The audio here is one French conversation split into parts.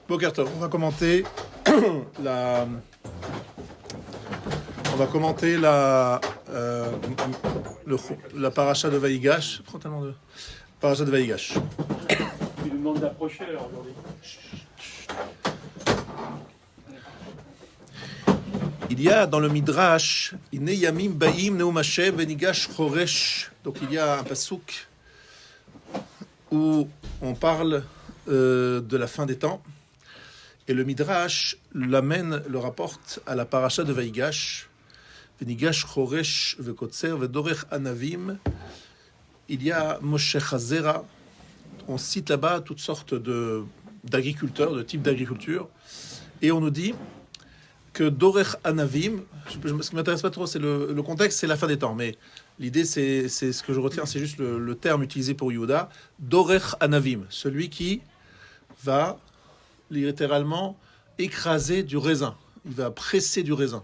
Boker Tov, on va commenter la, la paracha de Vaïgash. Prends tellement de paracha de Vaïgash. Il nous demande d'approcher alors aujourd'hui. Il y a dans le Midrash, Ine Yamim Baim Neum Hashem Venigash Choresh. Donc il y a un passouk où on parle de la fin des temps. Et le Midrash l'amène, le rapporte à la paracha de Vaïgash. Venigash Choresh Vekotzer Vedorech Anavim. Il y a Moshe Chazera. On cite là-bas toutes sortes d'agriculteurs, de types d'agriculture. Et on nous dit que Dorech Anavim, ce qui m'intéresse pas trop, c'est le contexte, c'est la fin des temps. Mais l'idée, c'est ce que je retiens, c'est juste le terme utilisé pour Yehuda. Dorech Anavim, celui qui va littéralement écraser du raisin. Il va presser du raisin.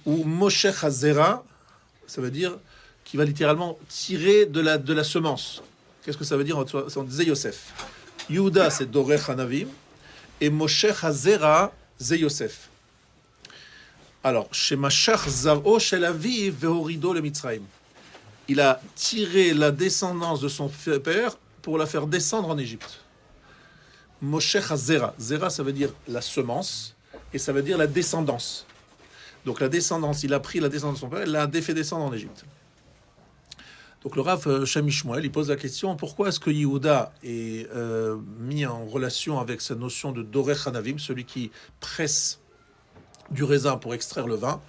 Ou Moshe Chazera, ça veut dire qu'il va littéralement tirer de la semence. Qu'est-ce que ça veut dire? On disait Yosef. Yehuda, c'est Dorech Anavim. Et Moshe Chazera, c'est Yosef. Alors, Shemashach Zaro Shel Aviv Vehorido le Mitzrayim. Il a tiré la descendance de son père pour la faire descendre en Égypte. Moshe Chazera. Zera, ça veut dire la semence et ça veut dire la descendance. Donc la descendance, il a pris la descendance de son père et l'a fait descendre en Égypte. Donc le Rav Shami Shmuel, il pose la question, pourquoi est-ce que Yehuda est mis en relation avec cette notion de Dorech Hanavim, celui qui presse du raisin pour extraire le vin,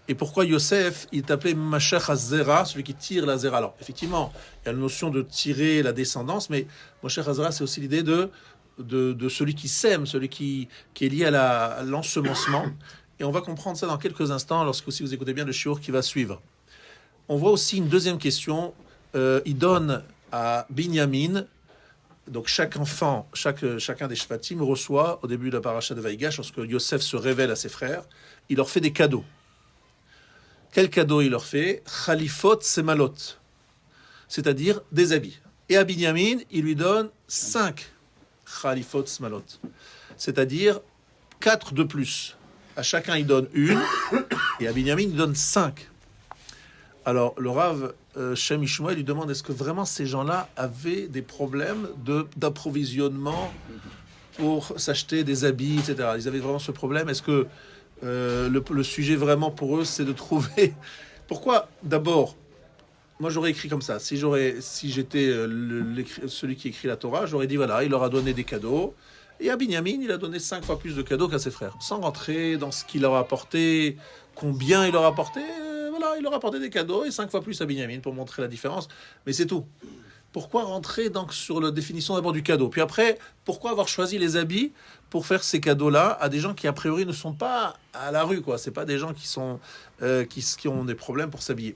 et pourquoi Yosef il est appelé Mashach HaZera, celui qui tire la zera. Alors effectivement, il y a la notion de tirer la descendance, mais Mashach HaZera, c'est aussi l'idée de celui qui sème, celui qui est lié à l'ensemencement. Et on va comprendre ça dans quelques instants, lorsque si vous écoutez bien le shiur qui va suivre. On voit aussi une deuxième question. Il donne à Binyamin, donc chaque enfant, chacun des Shvatim reçoit au début de la paracha de Vaïgash, lorsque Yosef se révèle à ses frères, il leur fait des cadeaux. Quel cadeau il leur fait? Khalifot semalot, c'est-à-dire des habits. Et à Binyamin, il lui donne 5 Khalifot semalot, c'est-à-dire 4 de plus. À chacun, il donne une, et à Binyamin, il donne 5. Alors, le Rav Shami Shmuel lui demande, est-ce que vraiment ces gens-là avaient des problèmes d'approvisionnement pour s'acheter des habits, etc. Ils avaient vraiment ce problème. Est-ce que le sujet vraiment pour eux, c'est de trouver... Pourquoi, d'abord, moi j'aurais écrit comme ça, si j'étais celui qui écrit la Torah, j'aurais dit, voilà, il leur a donné des cadeaux, et à Binyamin, il a donné 5 fois plus de cadeaux qu'à ses frères, sans rentrer dans ce qu'il leur a apporté, combien il leur a apporté. Voilà, il leur a apporté des cadeaux et 5 fois plus à Binyamin pour montrer la différence, mais c'est tout. Pourquoi rentrer donc sur la définition d'abord du cadeau? Puis après, pourquoi avoir choisi les habits pour faire ces cadeaux-là à des gens qui a priori ne sont pas à la rue, quoi? C'est pas des gens qui sont qui ont des problèmes pour s'habiller.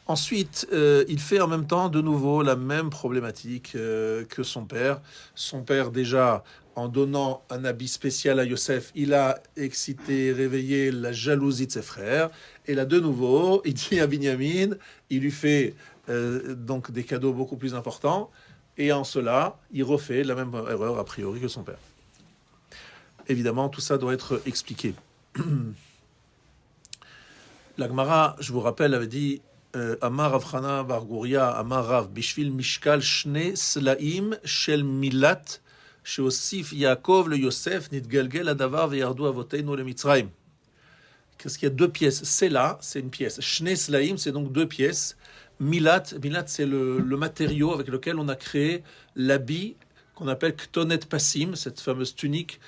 Ensuite, il fait en même temps de nouveau la même problématique que son père. Son père, déjà, en donnant un habit spécial à Yosef, il a excité, réveillé la jalousie de ses frères. Et là, de nouveau, il dit à Binyamin, il lui fait donc des cadeaux beaucoup plus importants. Et en cela, il refait la même erreur a priori que son père. Évidemment, tout ça doit être expliqué. La Gemara, je vous rappelle, avait dit Amar Rav Chana bar Guria, Amar Rav, Bishvil Mishkal Shne Slaim Shel Milat, Sheosif Yaakov le Yosef, Nitgalgel Adavar Veyardu Avoteinu le Mitzrayim. Qu'est-ce qu'il y a 2 pièces? C'est là, c'est une pièce. Shne Slaim, c'est donc 2 pièces. Milat, c'est le matériau avec lequel on a créé l'habit qu'on appelle Ktonet Passim, cette fameuse tunique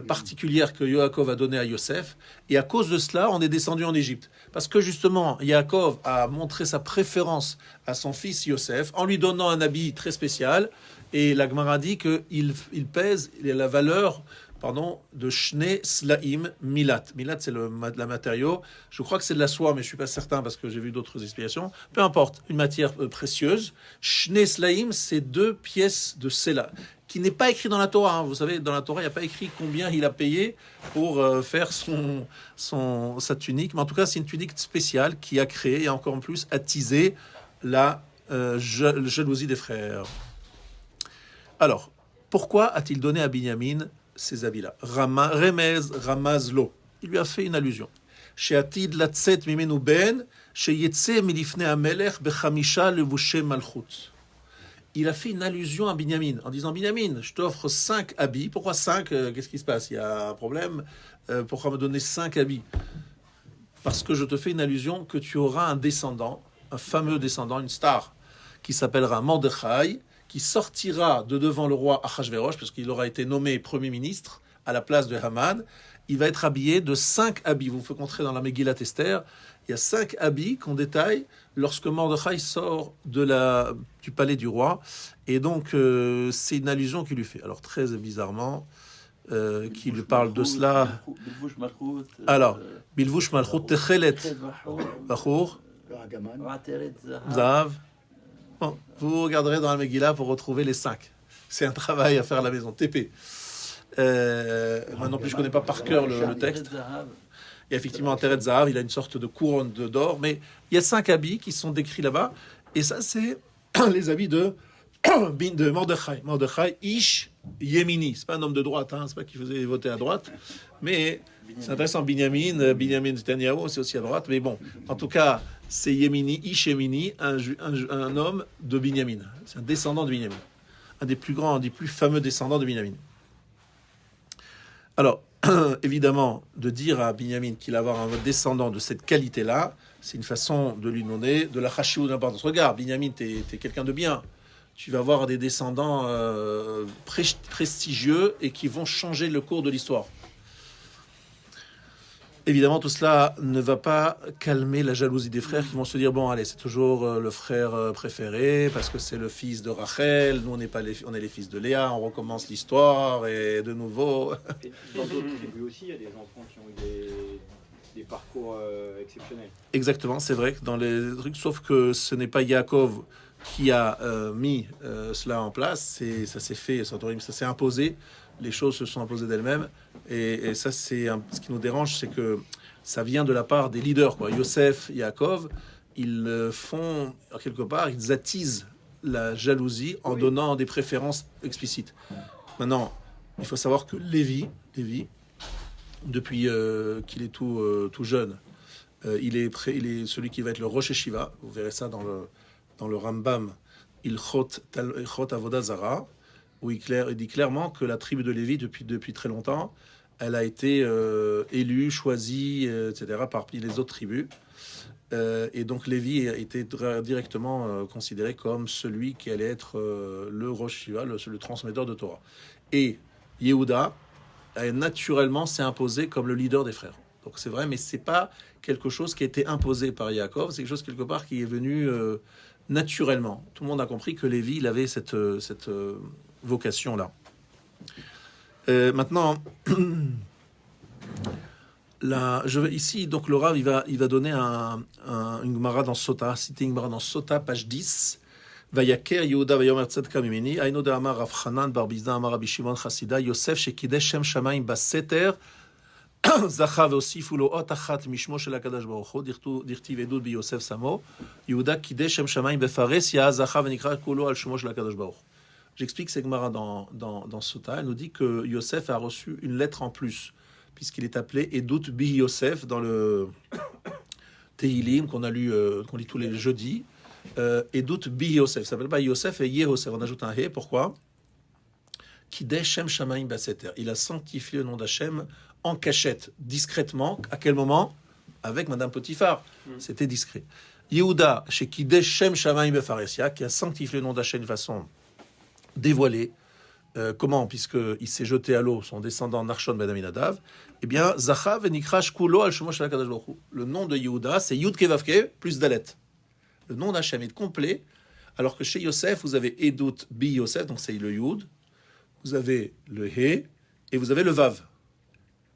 particulière que Yaakov a donnée à Yosef, et à cause de cela, on est descendu en Égypte. Parce que justement, Yaakov a montré sa préférence à son fils Yosef en lui donnant un habit très spécial, et la Gemara dit qu'il pèse la valeur de Shne Slaim Milat. Milat, c'est la matériau. Je crois que c'est de la soie, mais je ne suis pas certain parce que j'ai vu d'autres explications. Peu importe, une matière précieuse. Shne Slaim, c'est 2 pièces de Sela, qui n'est pas écrit dans la Torah. Vous savez, dans la Torah, il n'y a pas écrit combien il a payé pour faire sa tunique. Mais en tout cas, c'est une tunique spéciale qui a créé et encore plus attisé la jalousie des frères. Alors, pourquoi a-t-il donné à Binyamin ces habits-là. Remez Ramazlo. Il lui a fait une allusion. She'atid latzet mimenu ben, sheyetze milifne hamelech bechamisha levushe malchut. Il a fait une allusion à Binyamin, en disant Binyamin, je t'offre 5 habits. Pourquoi 5 Qu'est-ce qui se passe? Il y a un problème. Pourquoi me donner 5 habits? Parce que je te fais une allusion que tu auras un descendant, un fameux descendant, une star, qui s'appellera Mordechai, qui sortira de devant le roi Achashverosh, parce qu'il aura été nommé Premier ministre à la place de Haman. Il va être habillé de 5 habits. Vous pouvez entrer dans la Megillat Esther. Il y a 5 habits qu'on détaille lorsque Mordechai sort du palais du roi. Et donc, c'est une allusion qu'il lui fait. Alors, très bizarrement, qui lui parle de cela. Alors, Bilvush Malchut Techelet Bachur Zav. Bon, vous regarderez dans la Megillah pour retrouver les 5. C'est un travail à faire à la maison. TP. Moi non plus, je ne connais pas par cœur le texte. Il y a effectivement un Teret Zahav, il a une sorte de couronne d'or, mais il y a 5 habits qui sont décrits là-bas. Et ça, c'est les habits de Mordechai. Mordechai, Ish Yemini. C'est pas un homme de droite, hein, c'est pas qu'il faisait voter à droite. Mais c'est intéressant, Binyamin Netanyahu, c'est aussi à droite. Mais bon, en tout cas, c'est Yemini, Ish Yemini, un homme de Binyamin. C'est un descendant de Binyamin. Un des plus grands, un des plus fameux descendants de Binyamin. Alors, évidemment, de dire à Binyamin qu'il va avoir un descendant de cette qualité-là, c'est une façon de lui donner de la chashiou d'importance. Regarde, Binyamin, t'es quelqu'un de bien. Tu vas avoir des descendants prestigieux et qui vont changer le cours de l'histoire. Évidemment, tout cela ne va pas calmer la jalousie des frères qui vont se dire, bon, allez, c'est toujours le frère préféré, parce que c'est le fils de Rachel, nous, on est les fils de Léa, on recommence l'histoire, et de nouveau... Et dans d'autres tribus aussi, il y a des enfants qui ont eu des parcours exceptionnels. Exactement, c'est vrai que dans les trucs, sauf que ce n'est pas Yaakov qui a mis cela en place, ça s'est fait, ça s'est imposé, les choses se sont imposées d'elles-mêmes, et ça, c'est ce qui nous dérange, c'est que ça vient de la part des leaders, quoi. Yosef, Yaakov, ils font, quelque part, ils attisent la jalousie en donnant des préférences explicites. Maintenant, il faut savoir que Lévi, depuis qu'il est tout jeune, il est celui qui va être le Rosh Hashiva. Vous verrez ça dans le Rambam, Ilchot Avodah Zara, où il dit clairement que la tribu de Lévi, depuis très longtemps, elle a été élue, choisie, etc., parmi les autres tribus. Et donc Lévi a été directement considéré comme celui qui allait être le Rosh Hashiva, le transmetteur de Torah. Et Yehuda, naturellement, s'est imposé comme le leader des frères. Donc c'est vrai, mais c'est pas quelque chose qui a été imposé par Yaakov, c'est quelque chose quelque part qui est venu naturellement. Tout le monde a compris que Lévi, il avait cette vocation-là. Maintenant, ici, donc le Rav, il va donner une Gemara dans Sota, citer une Gemara dans Sota, page 10. Vayaker Yehuda vayomer tzedka mimeni, ayno de amar Rav Chanan bar Bizda amar Rabbi Shimon Chasida, Yosef shekidesh shem shamayim baseter, זכה והוסיפו לו אות אחת משמו של הקדוש ברוך הוא, דכתיב עדות ביוסף שמו, יהודה קידש שם שמיים בפרהסיה, זכה ונקרא כולו על שמו של הקדוש ברוך הוא. J'explique cette Gemara dans Sota, elle nous dit que Yosef a reçu une lettre en plus, puisqu'il est appelé Edut bi Yosef dans le Tehilim qu'on lit tous les jeudis. Edut bi Yosef, ça s'appelle pas Yosef et Yehosef, on ajoute un He, pourquoi? Kidesh Shem Shamayim Baseter. Il a sanctifié le nom d'Hachem en cachette, discrètement. À quel moment? Avec Madame Potiphar. C'était discret. Yehuda, chez Kidesh Shem Shamayim Befaresia, qui a sanctifié le nom d'Hachem de façon dévoilée. Comment? Puisqu'il s'est jeté à l'eau, son descendant Narshon Ben Aminadav. Eh bien, Zachav et Nikrash Kulo al Shemo Shel HaKadosh Baruch Hu. Le nom de Yehuda, c'est Yud Kevavke plus Dalet. Le nom d'Hachem est complet, alors que chez Yosef, vous avez Edut Bi Yosef, donc c'est le Yud. Vous avez le He et vous avez le Vav.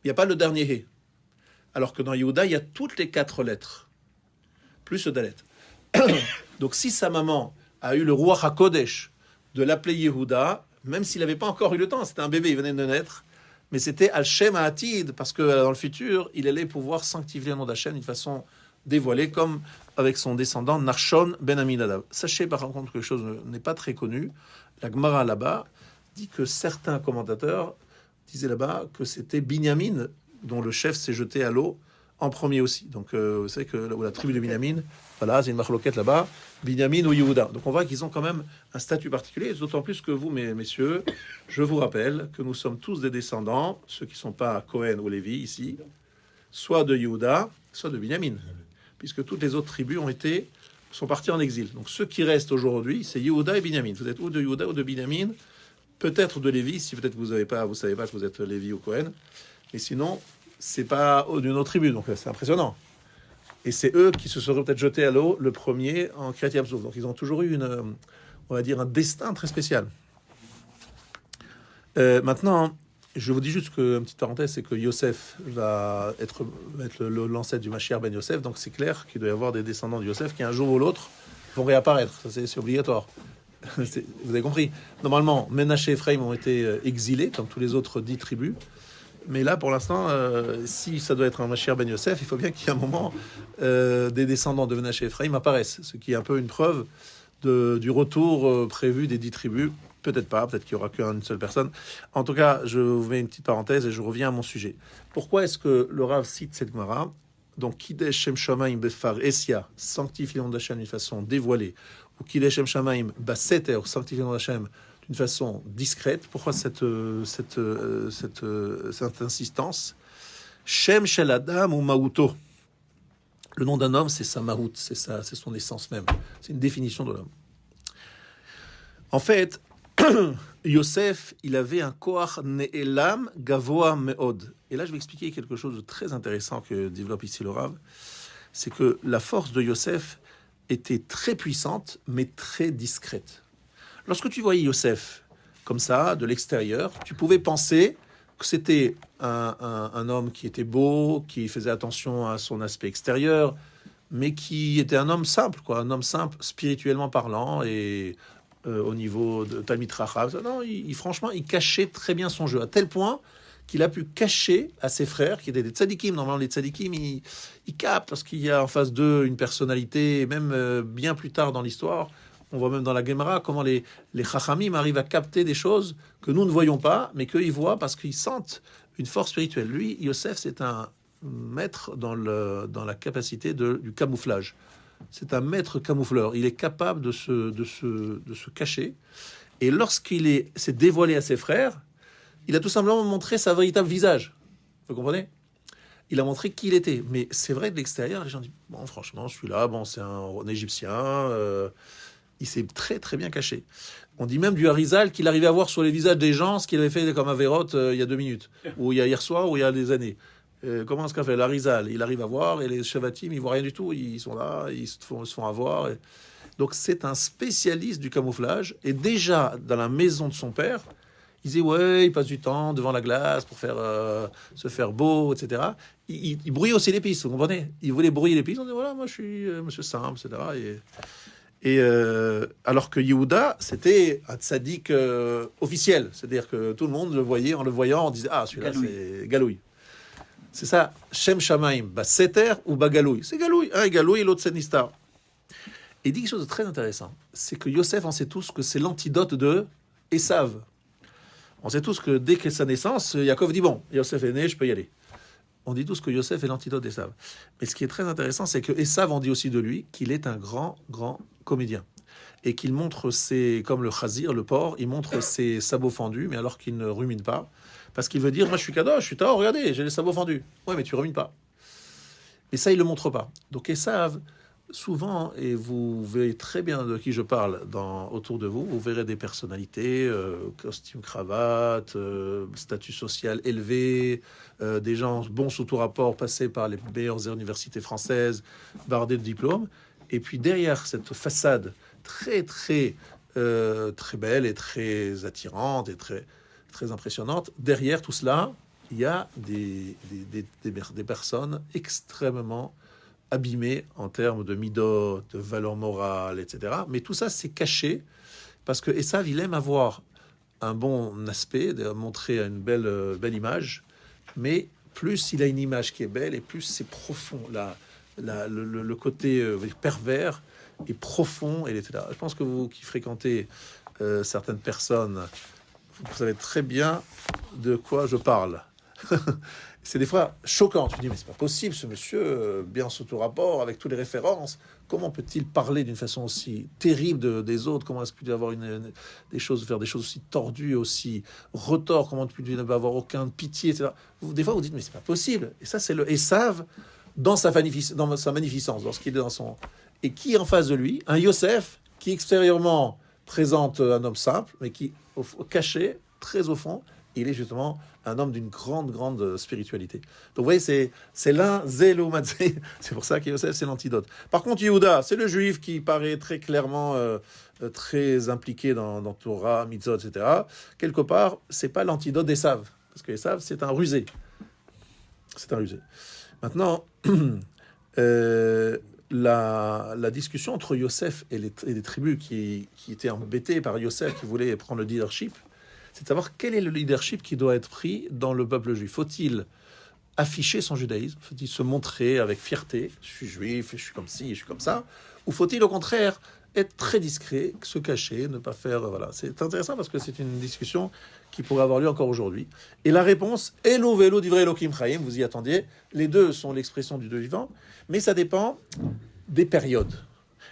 Il n'y a pas le dernier He. Alors que dans Yehuda, il y a toutes les 4 lettres, plus le Dalet. Donc si sa maman a eu le Ruach HaKodesh de l'appeler Yehuda, même s'il n'avait pas encore eu le temps, c'était un bébé, il venait de naître, mais c'était Al-Shem HaAtid, parce que dans le futur, il allait pouvoir sanctifier le nom d'Hachem d'une façon dévoilée, comme avec son descendant Narshon Ben Aminadav. Sachez par contre que quelque chose n'est pas très connu. La Gemara là-bas dit que certains commentateurs disait là-bas que c'était Binyamin dont le chef s'est jeté à l'eau en premier aussi. Donc, vous savez que la tribu de Binyamin, voilà, c'est une marloquette là-bas, Binyamin ou Yehuda. Donc, on voit qu'ils ont quand même un statut particulier, d'autant plus que vous, messieurs, je vous rappelle que nous sommes tous des descendants, ceux qui ne sont pas Cohen ou Lévi ici, soit de Yehuda, soit de Binyamin, puisque toutes les autres tribus sont partis en exil. Donc, ceux qui restent aujourd'hui, c'est Yehuda et Binyamin. Vous êtes ou de Yehuda ou de Binyamin, peut-être de Lévi, si peut-être vous savez pas que vous êtes Lévi ou Cohen, mais sinon, c'est pas d'une autre tribu, donc c'est impressionnant. Et c'est eux qui se seraient peut-être jetés à l'eau le premier en Kriyat Yam-Suf. Donc ils ont toujours eu on va dire, un destin très spécial. Maintenant, je vous dis juste qu'une petite parenthèse, c'est que Yosef va être l'ancêtre du Mashiach ben Yosef, donc c'est clair qu'il doit y avoir des descendants de Yosef qui un jour ou l'autre vont réapparaître. Ça, c'est obligatoire. Vous avez compris. Normalement, Ménaché et Ephraim ont été exilés, comme tous les autres 10 tribus. Mais là, pour l'instant, si ça doit être un Mashiach ben Yosef, il faut bien qu'il y ait un moment des descendants de Ménaché et Ephraim apparaissent, ce qui est un peu une preuve du retour prévu des 10 tribus. Peut-être pas, peut-être qu'il n'y aura qu'une seule personne. En tout cas, je vous mets une petite parenthèse et je reviens à mon sujet. Pourquoi est-ce que le Rav cite cette Gemara? Donc, Kidesh Shem Shamaim Befar Esia, sanctifie le nom d'Hachem d'une façon dévoilée, ou Kidesh Shem Shamaim Baseter, sanctifie le nom d'Hachem d'une façon discrète. Pourquoi cette insistance? Shem Shel Adam ou Mauto. Le nom d'un homme, c'est sa mahout, c'est son essence même. C'est une définition de l'homme. En fait, Yosef, il avait un koach ne'elam gavoa me'od. Et là, je vais expliquer quelque chose de très intéressant que développe ici le Rav. C'est que la force de Yosef était très puissante, mais très discrète. Lorsque tu voyais Yosef comme ça, de l'extérieur, tu pouvais penser que c'était un homme qui était beau, qui faisait attention à son aspect extérieur, mais qui était un homme simple, quoi, un homme simple spirituellement parlant et au niveau de Talmid Chacham. Non, franchement, il cachait très bien son jeu, à tel point qu'il a pu cacher à ses frères, qui étaient des tzadikim. Normalement, les tzadikim, ils captent, parce qu'il y a en face d'eux une personnalité, même bien plus tard dans l'histoire, on voit même dans la Gemara comment les Chachamim arrivent à capter des choses que nous ne voyons pas, mais qu'eux, ils voient parce qu'ils sentent une force spirituelle. Lui, Yosef, c'est un maître dans la capacité du camouflage. C'est un maître camoufleur. Il est capable de se cacher. Et lorsqu'il s'est dévoilé à ses frères, il a tout simplement montré sa véritable visage. Vous comprenez? Il a montré qui il était. Mais c'est vrai, de l'extérieur, les gens disent, bon, franchement, celui-là, bon, c'est un Égyptien. Il s'est très, très bien caché. On dit même du Harizal qu'il arrivait à voir sur les visages des gens ce qu'il avait fait comme Averot il y a 2 minutes, ou il y a hier soir, ou il y a des années. Comment est-ce qu'a fait l'Harizal? Il arrive à voir, et les Shavatim, ils voient rien du tout. Ils sont là, ils se font avoir. Donc, c'est un spécialiste du camouflage. Et déjà, dans la maison de son père, il disait, ouais, il passe du temps devant la glace pour se faire beau, etc. Il brouillait aussi les pistes, vous comprenez? Il voulait brouiller les pistes. On dit, voilà, moi, je suis monsieur simple, etc. Alors que Yehuda, c'était un tzaddik officiel. C'est-à-dire que tout le monde le voyait, en le voyant, on disait, ah, celui-là, c'est Galouille. C'est ça, Shem Shamaim, Seter ou Galouille. C'est Galouille, un Galouille et l'autre c'est Nistar. Et il dit quelque chose de très intéressant, c'est que Yosef, on sait tous que c'est l'antidote de Esav. On sait tous que dès que sa naissance, Yaakov dit, bon, Yosef est né, je peux y aller. On dit tous que Yosef est l'antidote d'Esav. Mais ce qui est très intéressant, c'est que Esav, on dit aussi de lui qu'il est un grand, grand comédien. Et qu'il montre comme le chazir, le porc, il montre ses sabots fendus, mais alors qu'il ne rumine pas. Parce qu'il veut dire, moi je suis kadosh, je suis tao, regardez, j'ai les sabots fendus. Ouais, mais tu rumines pas. Et ça, il ne le montre pas. Donc Esav, souvent, et vous verrez très bien de qui je parle autour de vous, vous verrez des personnalités, costume, cravate, statut social élevé, des gens bons sous tout rapport, passés par les meilleures universités françaises, bardés de diplômes. Et puis derrière cette façade très, très, très belle et très attirante et très, très impressionnante, derrière tout cela, il y a des personnes extrêmement abîmées en termes de midot, de valeur morale, etc. Mais tout ça, c'est caché parce que Esav, il aime avoir un bon aspect, de montrer une belle image, mais plus il a une image qui est belle et plus c'est profond. Le côté pervers est profond, etc. Je pense que vous qui fréquentez certaines personnes, vous savez très bien de quoi je parle. C'est des fois choquant. Tu dis, mais c'est pas possible, ce monsieur, bien sous tout rapport, avec toutes les références. Comment peut-il parler d'une façon aussi terrible des autres? Comment est-ce qu'il peut avoir des choses, faire des choses aussi tordues, aussi retors? Comment il peut avoir aucun pitié, etc. Des fois, vous dites, mais c'est pas possible. Et ça, c'est le Esav dans sa magnificence, dans ce qu'il est dans son... Et qui est en face de lui? Un Yosef qui extérieurement présente un homme simple, mais qui, caché, très au fond, il est justement un homme d'une grande spiritualité. Donc vous voyez, c'est l'un, zélo matzé. C'est pour ça que Yosef, c'est l'antidote. Par contre, Yehuda, c'est le juif qui paraît très clairement très impliqué dans Torah, mitzvot, etc. Quelque part, c'est pas l'antidote d'Esav. Parce que Esav, c'est un rusé. C'est un rusé. Maintenant, la discussion entre Yosef et les tribus qui étaient embêtées par Yosef, qui voulaient prendre le leadership, c'est de savoir quel est le leadership qui doit être pris dans le peuple juif. Faut-il afficher son judaïsme? Faut-il se montrer avec fierté? Je suis juif, je suis comme ci, je suis comme ça. Ou faut-il au contraire être très discret, se cacher, ne pas faire... Voilà. C'est intéressant parce que c'est une discussion qui pourrait avoir lieu encore aujourd'hui. Et la réponse, Elo velo divrei Elohim chaim, vous y attendiez. Les deux sont l'expression du Dieu vivant, mais ça dépend des périodes.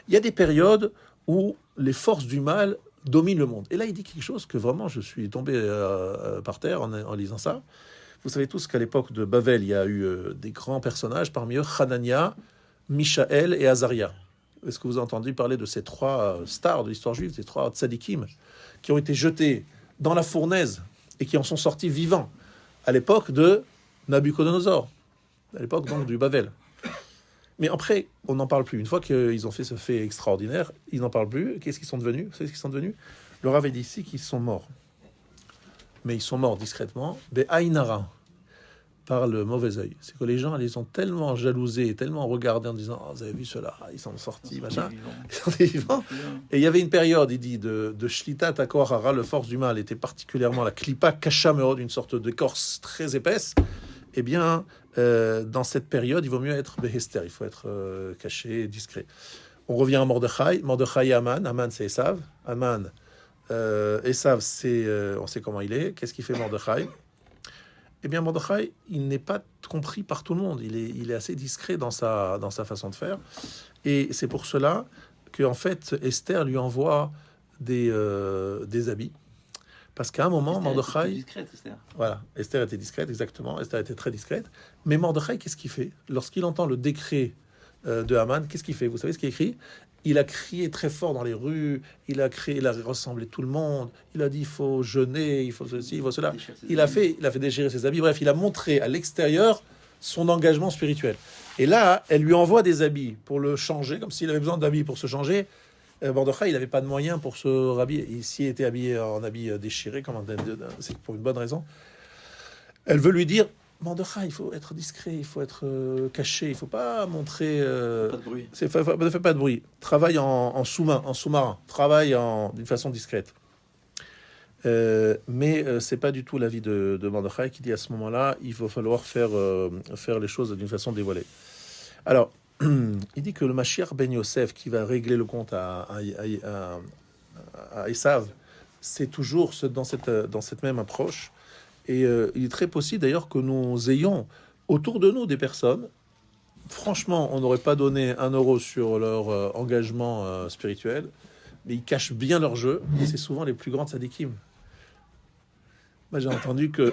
Il y a des périodes où les forces du mal domine le monde. Et là, il dit quelque chose que vraiment, je suis tombé par terre en lisant ça. Vous savez tous qu'à l'époque de Bavel, il y a eu des grands personnages, parmi eux Hanania, Mishaël et Azaria. Est-ce que vous avez entendu parler de ces trois stars de l'histoire juive, ces trois tzadikim, qui ont été jetés dans la fournaise et qui en sont sortis vivants à l'époque de Nabucodonosor, à l'époque donc du Bavel. Mais après, on n'en parle plus. Une fois qu'ils ont fait ce fait extraordinaire, ils n'en parlent plus. Qu'est-ce qu'ils sont devenus? Vous savez ce qu'ils sont devenus? Le Rav dit ici qu'ils sont morts. Mais ils sont morts discrètement. Be'ainara, par le mauvais œil. C'est que les gens, ils sont tellement jalousés, tellement regardés en disant « Oh, vous avez vu cela, ils sont sortis, machin. » Ils sont des vivants. Et il y avait une période, il dit, de Shlitat Akor Hara, le force du mal, était particulièrement la Klipa Kashamerod, une sorte d'écorce très épaisse. Eh bien, dans cette période, il vaut mieux être Behester, il faut être caché, discret. On revient à Mordechai. Mordechai et Aman. Aman, c'est Esav. Aman, Esav, on sait comment il est. Qu'est-ce qu'il fait Mordechai? Eh bien, Mordechai, il n'est pas compris par tout le monde. Il est assez discret dans sa façon de faire. Et c'est pour cela qu'en fait, Esther lui envoie des habits. Parce qu'à un moment, Mordechai... était discrète, Esther. Voilà, Esther était discrète, exactement. Esther était très discrète. Mais Mordechai, qu'est-ce qu'il fait? Lorsqu'il entend le décret de Haman, qu'est-ce qu'il fait? Vous savez ce qu'il a écrit? Il a crié très fort dans les rues, il a rassemblé tout le monde, il a dit il faut jeûner, il faut ceci, il faut cela. Il a fait déchirer ses habits. Bref, il a montré à l'extérieur son engagement spirituel. Et là, elle lui envoie des habits pour le changer, comme s'il avait besoin d'habits pour se changer. Mordechai, il n'avait pas de moyens pour se rhabiller. S'il était habillé en habit déchiré, c'est pour une bonne raison. Elle veut lui dire, Mordechai, il faut être discret, il faut être caché, il ne faut pas montrer... Pas de bruit. Ne fais pas de bruit. Travaille en sous-marin. Travaille d'une façon discrète. Mais c'est pas du tout l'avis de Mordechai qui dit à ce moment-là, il va falloir faire les choses d'une façon dévoilée. Alors, il dit que le Mashiach Ben Yosef qui va régler le compte à Esav, c'est toujours dans cette même approche. Et il est très possible d'ailleurs que nous ayons autour de nous des personnes, franchement, on n'aurait pas donné 1 euro sur leur engagement spirituel, mais ils cachent bien leur jeu, et c'est souvent les plus grands tzadikim. Moi, j'ai entendu que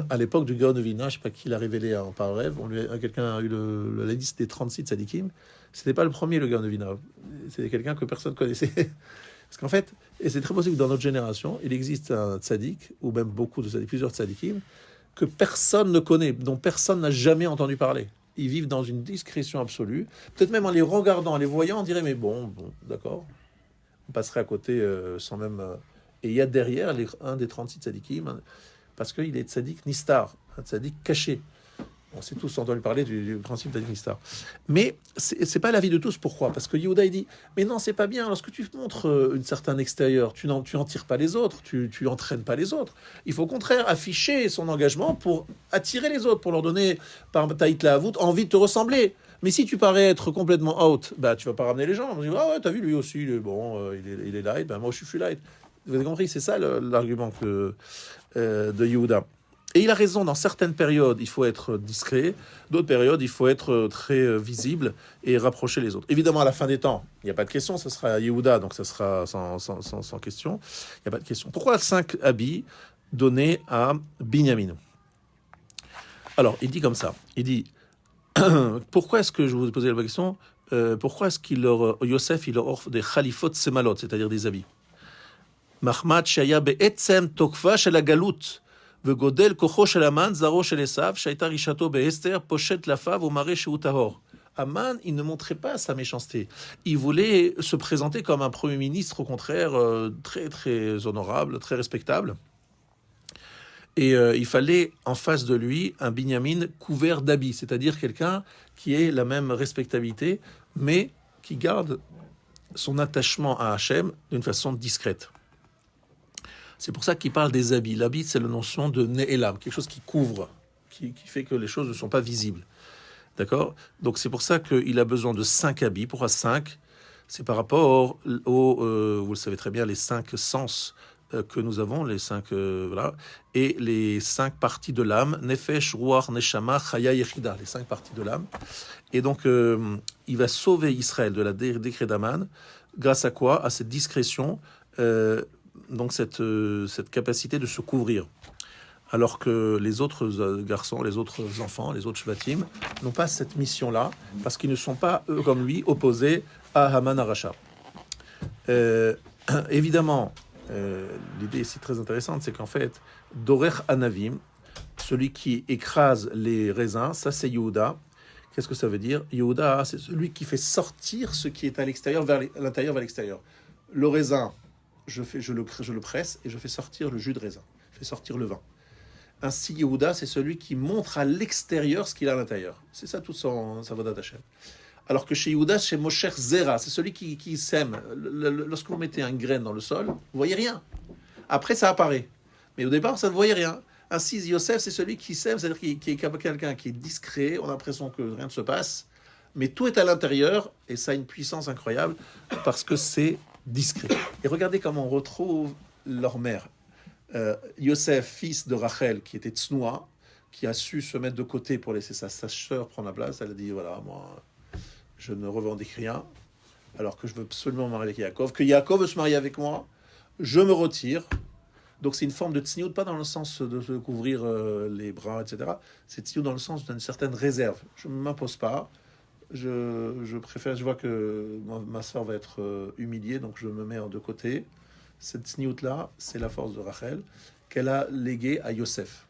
à l'époque du Gaon de Vilna, je sais pas qui l'a révélé par rêve, quelqu'un a eu la liste des 36 tzadikim. C'était pas le premier, le Gaon de Vilna. C'était quelqu'un que personne connaissait. Parce qu'en fait, et c'est très possible que dans notre génération, il existe un tzadik, ou même plusieurs tzadikim, que personne ne connaît, dont personne n'a jamais entendu parler. Ils vivent dans une discrétion absolue. Peut-être même en les regardant, en les voyant, on dirait, mais bon, d'accord. On passerait à côté sans même... Et il y a derrière un des 36 tzadikim, parce qu'il est tzadik nistar, un tzadik caché. On s'est tous entendu parler du principe tzadik nistar. Mais c'est pas l'avis de tous. Pourquoi? Parce que Yehuda, il dit, mais non, c'est pas bien. Lorsque tu montres une certaine extérieur, tu n'en tires pas les autres, tu entraînes pas les autres. Il faut au contraire afficher son engagement pour attirer les autres, pour leur donner, par taït la voûte, envie de te ressembler. Mais si tu parais être complètement out, bah tu vas pas ramener les gens. On dit, ah ouais, t'as vu, lui aussi, il est bon, il est light, bah moi je suis light. Vous avez compris, c'est ça l'argument de Yehuda. Et il a raison, dans certaines périodes, il faut être discret, d'autres périodes, il faut être très visible et rapprocher les autres. Évidemment, à la fin des temps, il n'y a pas de question, ce sera Yehuda, donc ça sera sans question. Il n'y a pas de question. Pourquoi 5 habits donnés à Binyamin? Alors, il dit comme ça, il dit, pourquoi est-ce que, je vous ai posé la question, pourquoi est-ce Yosef, il leur offre des khalifot semalot, c'est-à-dire des habits? Mahmad shaya be'etzem tokva shel hagalut. וגודל כוחו של המן, זרעו של עשיו, שהייתה רישתו באסתר, פושט לפיו ומראה שהוא טהור. Aman, il ne montrait pas sa méchanceté. Il voulait se présenter comme un premier ministre, au contraire, très, très honorable, très respectable. Et il fallait en face de lui un Binyamin couvert d'habits, c'est-à-dire quelqu'un qui ait la même respectabilité, mais qui garde son attachement à Hachem d'une façon discrète. C'est pour ça qu'il parle des habits. L'habit, c'est la notion de Ne'elam, quelque chose qui couvre, qui fait que les choses ne sont pas visibles. D'accord? Donc c'est pour ça qu'il a besoin de 5 habits. Pourquoi 5? C'est par rapport vous le savez très bien, les 5 sens que nous avons, les 5, voilà, et les 5 parties de l'âme, Nefesh, Ruach, Neshama, Chaya, Yechida, les 5 parties de l'âme. Et donc, il va sauver Israël de la décret d'Aman, grâce à quoi? À cette discrétion, donc cette capacité de se couvrir. Alors que les autres garçons, les autres enfants, les autres shvatim n'ont pas cette mission-là, parce qu'ils ne sont pas, eux comme lui, opposés à Haman Arasha. Évidemment, l'idée ici très intéressante, c'est qu'en fait, Dorech Anavim, celui qui écrase les raisins, ça c'est Yehuda. Qu'est-ce que ça veut dire? Yehuda, c'est celui qui fait sortir ce qui est à l'extérieur vers l'intérieur vers l'extérieur. Le raisin, je le presse et je fais sortir le jus de raisin, je fais sortir le vin. Ainsi, Yehuda, c'est celui qui montre à l'extérieur ce qu'il a à l'intérieur. C'est ça tout sa vodat Hashem. Alors que chez Yehuda, chez Mosher Zera, c'est celui qui sème. Lorsque vous mettez une graine dans le sol, vous voyez rien. Après, ça apparaît. Mais au départ, ça ne voyait rien. Ainsi, Yosef, c'est celui qui sème, c'est-à-dire qui est quelqu'un qui est discret, on a l'impression que rien ne se passe, mais tout est à l'intérieur, et ça a une puissance incroyable, parce que c'est discret. Et regardez comment on retrouve leur mère. Yosef, fils de Rachel, qui était tsnoua, qui a su se mettre de côté pour laisser sa sœur prendre la place, elle a dit, voilà, moi, je ne revendique rien, alors que je veux absolument me marier avec Yaakov, que Yaakov veut se marier avec moi, je me retire. Donc c'est une forme de tsniout, pas dans le sens de se couvrir les bras, etc. C'est tsniout dans le sens d'une certaine réserve. Je ne m'impose pas, je préfère, je vois que ma sœur va être humiliée, donc je me mets de côté. Cette tsniout-là, c'est la force de Rachel, qu'elle a léguée à Yosef.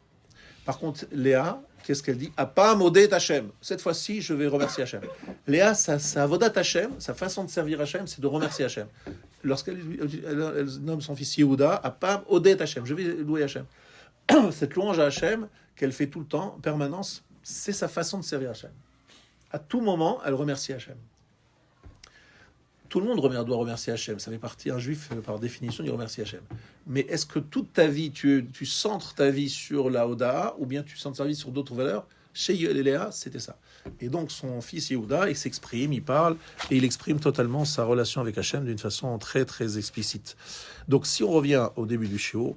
Par contre, Léa, qu'est-ce qu'elle dit? Apam odet Hashem. Cette fois-ci, je vais remercier Hashem. Léa, sa avodat Hashem, sa façon de servir Hashem, c'est de remercier Hashem. Lorsqu'elle nomme son fils Yehuda, Apam odet Hashem, je vais louer Hashem. Cette louange à Hashem qu'elle fait tout le temps, en permanence, c'est sa façon de servir Hashem. À tout moment, elle remercie Hashem. Tout le monde doit remercier Hashem. Ça fait partie, un juif, par définition, il remercie Hashem. Mais est-ce que toute ta vie, tu centres ta vie sur la Hoda, ou bien tu centres ta vie sur d'autres valeurs? Chez Léa, c'était ça. Et donc, son fils Yehuda, il s'exprime, il parle, et il exprime totalement sa relation avec Hashem d'une façon très, très explicite. Donc, si on revient au début du shiur,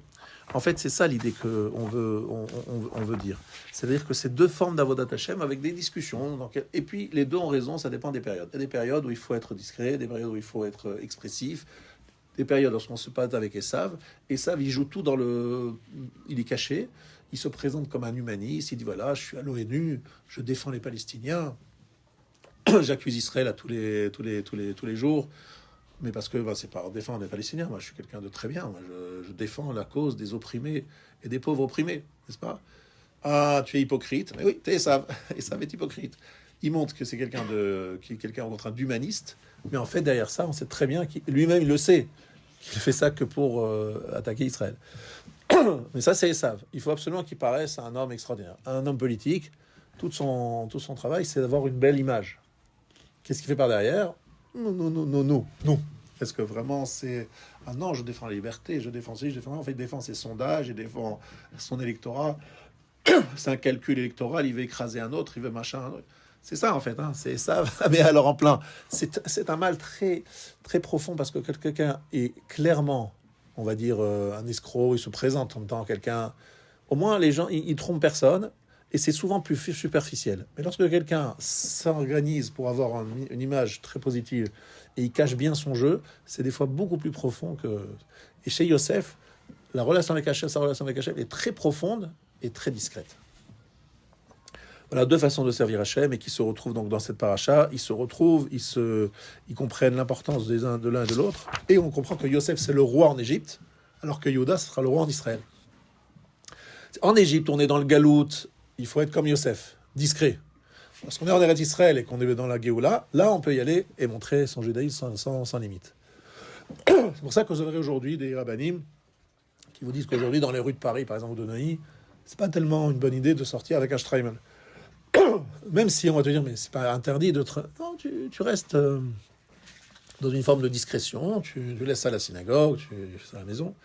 en fait, c'est ça l'idée qu'on veut dire. C'est-à-dire que c'est deux formes d'avodat Hashem avec des discussions. Et puis, les deux ont raison, ça dépend des périodes. Il y a des périodes où il faut être discret, des périodes où il faut être expressif, des périodes lorsqu'on se passe avec Esav. Esav, il joue tout il est caché, il se présente comme un humaniste, il dit voilà, je suis à l'ONU, je défends les Palestiniens, j'accuse Israël à tous les jours. Mais parce que c'est pas en défendre les Palestiniens, moi je suis quelqu'un de très bien, moi je défends la cause des opprimés et des pauvres opprimés, n'est-ce pas? Ah, tu es hypocrite, mais oui, tu es Esav est hypocrite. Il montre que c'est quelqu'un au contraire d'humaniste, mais en fait derrière ça, on sait très bien qu'il lui-même il le sait, qu'il fait ça que pour attaquer Israël. Mais ça c'est Esav. Il faut absolument qu'il paraisse un homme extraordinaire, un homme politique. Tout son travail, c'est d'avoir une belle image. Qu'est-ce qu'il fait par derrière? Non. Est-ce que vraiment c'est... Ah non, je défends la liberté, je défends... En fait, il défend ses sondages, il défend son électorat. C'est un calcul électoral, il veut écraser un autre, il veut machin... C'est ça, en fait, hein, c'est ça. Mais alors, en plein, c'est un mal très, très profond, parce que quelqu'un est clairement on va dire, un escroc, il se présente en tant que quelqu'un. Au moins, les gens, ils trompent personne, et c'est souvent plus superficiel. Mais lorsque quelqu'un s'organise pour avoir une image très positive, et il cache bien son jeu, c'est des fois beaucoup plus profond que... Et chez Yosef, sa relation avec Hachem est très profonde et très discrète. Voilà deux façons de servir Hachem et qui se retrouvent donc dans cette paracha. Ils se retrouvent, ils comprennent l'importance de l'un et de l'autre. Et on comprend que Yosef, c'est le roi en Égypte, alors que Yehuda, ce sera le roi en Israël. En Égypte, on est dans le galout, il faut être comme Yosef, discret. Lorsqu'on est en Eretz Israël et qu'on est dans la Géoula, là, on peut y aller et montrer son judaïsme sans limite. C'est pour ça que vous aurez aujourd'hui des rabbinim qui vous disent qu'aujourd'hui, dans les rues de Paris, par exemple, ou de Neuilly, c'est pas tellement une bonne idée de sortir avec un Straiman. Même si on va te dire, mais c'est pas interdit de... Non, tu restes dans une forme de discrétion, tu laisses ça à la synagogue, tu fais ça à la maison,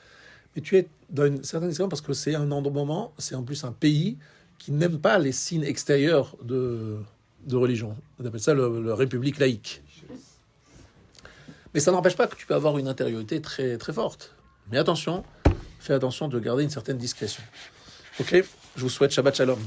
mais tu es dans une certaine discrétion parce que c'est un moment, c'est en plus un pays qui n'aime pas les signes extérieurs de religion. On appelle ça le république laïque. Mais ça n'empêche pas que tu peux avoir une intériorité très, très forte. Mais attention, fais attention de garder une certaine discrétion. Ok ? Je vous souhaite Shabbat Shalom.